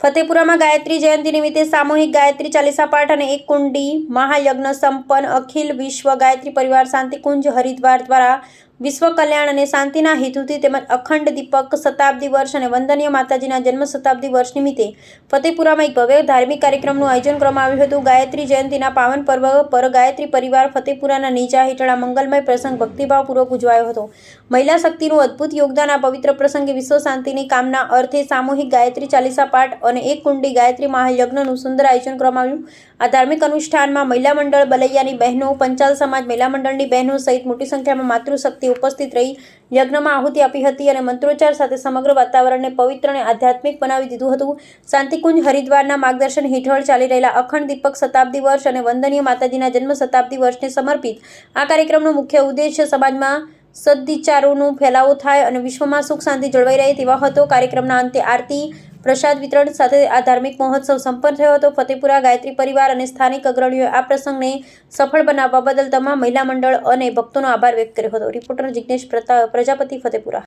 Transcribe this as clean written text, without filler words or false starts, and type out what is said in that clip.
ફતેપુરામાં ગાયત્રી જયંતિ નિમિત્તે સામૂહિક ગાયત્રી ચાલીસા પાઠ અને એક કુંડી મહાયજ્ઞ સંપન્ન. અખિલ વિશ્વ ગાયત્રી પરિવાર શાંતિકુંજ હરિદ્વાર દ્વારા વિશ્વ કલ્યાણ અને શાંતિના હેતુથી તેમજ અખંડ દીપક શતાબ્દી વર્ષ અને વંદનીય માતાજીના જન્મ શતાબ્દી વર્ષ નિમિત્તે ફતેપુરામાં એક ભવ્ય ધાર્મિક કાર્યક્રમનું આયોજન કરવામાં આવ્યું હતું. ગાયત્રી જયંતિના પાવન પર્વ પર ગાયત્રી પરિવાર ફતેપુરાના નેજા હેઠળ આ મંગલમય પ્રસંગ ભક્તિભાવપૂર્વક ઉજવાયો હતો. મહિલા શક્તિનું અદ્ભુત યોગદાન. આ પવિત્ર પ્રસંગે વિશ્વ શાંતિની કામના અર્થે સામૂહિક ગાયત્રી ચાલીસા પાઠ અને એક કુંડી ગાયત્રી મહાયજ્ઞનું સુંદર આયોજન કરવામાં આવ્યું. આ ધાર્મિક અનુષ્ઠાનમાં મહિલા મંડળ બલૈયાની બહેનો, પંચાલ સમાજ મહિલા મંડળની બહેનો સહિત મોટી સંખ્યામાં માતૃશક્તિ ઉપસ્થિત રહી યજ્ઞમાં આહુતિ આપી હતી અને મંત્રોચ્ચાર સાથે સમગ્ર વાતાવરણને પવિત્ર અને આધ્યાત્મિક બનાવી દીધું હતું. શાંતિકુંજ હરિદ્વારના માર્ગદર્શન હેઠળ ચાલી રહેલા અખંડ દીપક શતાબ્દી વર્ષ અને વંદનીય માતાજીના જન્મ શતાબ્દી વર્ષને સમર્પિત આ કાર્યક્રમનો મુખ્ય ઉદ્દેશ્ય સમાજમાં સદવિચારોનો ફેલાવો થાય અને વિશ્વમાં સુખ શાંતિ જળવાઈ રહે તેવા હતો. કાર્યક્રમના અંતે આરતી, પ્રસાદ વિતરણ સાથે આ ધાર્મિક મહોત્સવ સંપન્ન થયો હતો. ફતેપુરા ગાયત્રી પરિવાર અને સ્થાનિક અગ્રણીઓએ આ પ્રસંગને સફળ બનાવવા બદલ તમામ મહિલા મંડળ અને ભક્તોનો આભાર વ્યક્ત કર્યો હતો. રિપોર્ટર જિગ્નેશ પ્રજાપતિ, ફતેપુરા.